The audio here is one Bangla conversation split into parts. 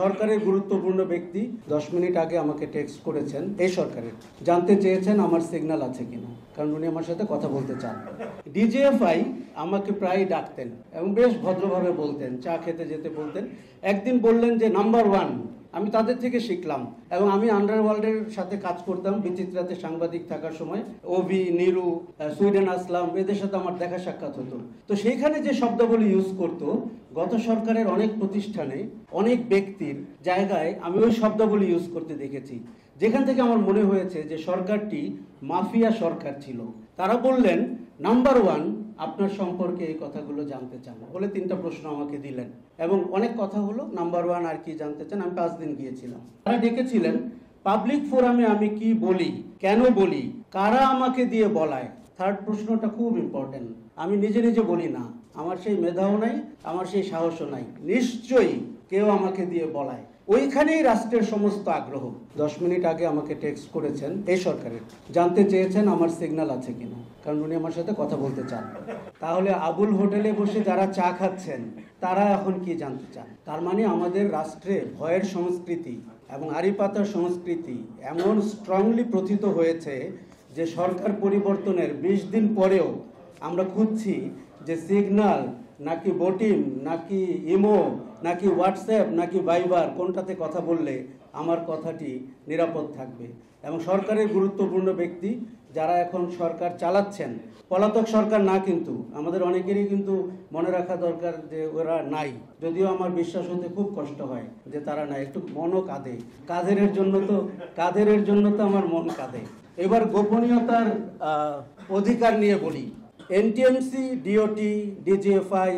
সরকারের গুরুত্বপূর্ণ ব্যক্তি 10 মিনিট আগে আমাকে টেক্সট করেছেন এই সরকারের, জানতে চেয়েছেন আমার সিগন্যাল আছে কিনা, কারণ উনি আমার সাথে কথা বলতে চান। ডিজিএফআই আমাকে প্রায় ডাকতেন এবং বেশ ভদ্রভাবে বলতেন, চা খেতে যেতে বলতেন। একদিন বললেন যে নাম্বার 1, আমি তাদের থেকে শিখলাম। এবং আমি আন্ডারওয়ার্ল্ডের সাথে কাজ করতাম বিচিত্রাতে সাংবাদিক থাকার সময়। ওভি, নিরু, সুইডেন আসলাম, এদের সাথে আমার দেখা সাক্ষাৎ হতো। তো সেইখানে যে শব্দগুলি ইউজ করতো, গত সরকারের অনেক প্রতিষ্ঠানে অনেক ব্যক্তির জায়গায় আমি ওই শব্দগুলি ইউজ করতে দেখেছি, যেখান থেকে আমার মনে হয়েছে যে সরকারটি মাফিয়া সরকার ছিল। তারা বললেন নাম্বার 1, আপনার সম্পর্কে এই কথাগুলো জানতে চান বলে 3টা প্রশ্ন আমাকে দিলেন এবং অনেক কথা হলো। নাম্বার 1 আর কি জানতে চান। আমি 5 দিন গিয়েছিলাম। তারা ডেকেছিলেন পাবলিক ফোরামে আমি কি বলি, কেন বলি, কারা আমাকে দিয়ে বলায়। থার্ড প্রশ্নটা খুব ইম্পর্টেন্ট। আমি নিজে নিজে বলি না, আমার সেই মেধাও নাই, আমার সেই সাহসও নাই, নিশ্চয়ই কেউ আমাকে দিয়ে বলায়। ওইখানেই রাষ্ট্রের সমস্ত আগ্রহ। 10 মিনিট আগে আমাকে টেক্সট করেছেন এই সরকারের, জানতে চেয়েছেন আমার সিগন্যাল আছে কিনা, কারণ উনি আমার সাথে কথা বলতে চান। তাহলে আবুল হোটেলে বসে যারা চা খাচ্ছেন তারা এখন কি জানতে চান? তার মানে আমাদের রাষ্ট্রে ভয়ের সংস্কৃতি এবং আড়ি পাতার সংস্কৃতি এমন স্ট্রংলি প্রথিত হয়েছে যে সরকার পরিবর্তনের 20 দিন পরেও আমরা খুঁজছি যে সিগন্যাল নাকি বোটিম নাকি ইমো নাকি হোয়াটসঅ্যাপ নাকি ভাইবার, কোনটাতে কথা বললে আমার কথাটি নিরাপদ থাকবে। এবং সরকারের গুরুত্বপূর্ণ ব্যক্তি যারা এখন সরকার চালাচ্ছেন, পলাতক সরকার না, কিন্তু আমাদের অনেকেরই কিন্তু মনে রাখা দরকার যে ওরা নাই। যদিও আমার বিশ্বাস হতে খুব কষ্ট হয় যে তারা নাই, একটু মনও কাঁদে। কাদের জন্য তো আমার মন কাঁদে। এবার গোপনীয়তার অধিকার নিয়ে বলি। এনটিএমসি, ডিওটি, ডিজিএফআই,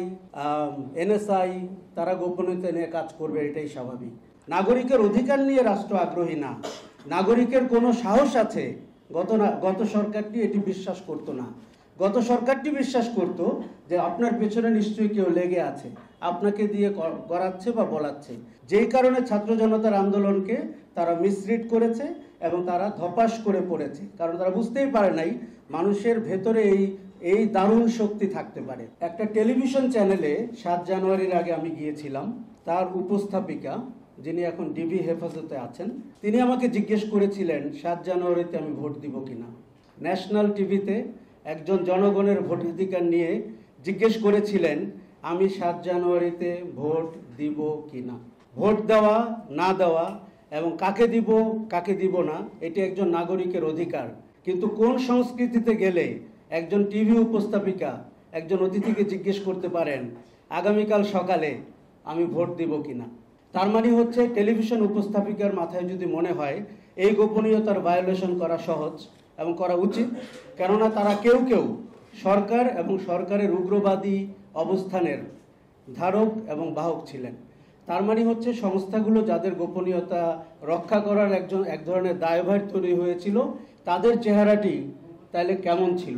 এনএসআই তারা গোপনীয়তা নিয়ে কাজ করবে, এটাই স্বাভাবিক। নাগরিকের অধিকার নিয়ে রাষ্ট্র আগ্রহী না। নাগরিকের কোনো সাহস আছে? গত সরকারটি এটি বিশ্বাস করতো না। গত সরকারটি বিশ্বাস করত যে আপনার পেছনে নিশ্চয়ই কেউ লেগে আছে, আপনাকে দিয়ে করাচ্ছে বা বলাচ্ছে। যেই কারণে ছাত্র জনতার আন্দোলনকে তারা মিসরিড করেছে এবং তারা ধপাস করে পড়েছে, কারণ তারা বুঝতেই পারে নাই মানুষের ভেতরে এই দারুণ শক্তি থাকতে পারে। একটা টেলিভিশন চ্যানেলে 7 জানুয়ারির আগে আমি গিয়েছিলাম। তার উপস্থাপিকা, যিনি এখন ডিবি হেফাজতে আছেন, তিনি আমাকে জিজ্ঞেস করেছিলেন 7 জানুয়ারিতে আমি ভোট দিব কিনা। ন্যাশনাল টিভিতে একজন জনগণের ভোটাধিকার নিয়ে জিজ্ঞেস করেছিলেন আমি 7 জানুয়ারিতে ভোট দিব কিনা। ভোট দেওয়া না দেওয়া এবং কাকে দিব না, এটি একজন নাগরিকের অধিকার। কিন্তু কোন সংস্কৃতিতে গেলে একজন টিভি উপস্থাপিকা একজন অতিথিকে জিজ্ঞেস করতে পারেন আগামীকাল সকালে আমি ভোট দিব কিনা? তার মানে হচ্ছে টেলিভিশন উপস্থাপিকার মাথায় যদি মনে হয় এই গোপনীয়তার ভায়োলেশন করা সহজ এবং করা উচিত, কেননা তারা কেউ সরকার এবং সরকারের উগ্রবাদী অবস্থানের ধারক এবং বাহক ছিলেন। তার মানে হচ্ছে সংস্থাগুলো যাদের গোপনীয়তা রক্ষা করার এক ধরনের দায়ভার তৈরি হয়েছিল, তাদের চেহারাটি তাহলে কেমন ছিল?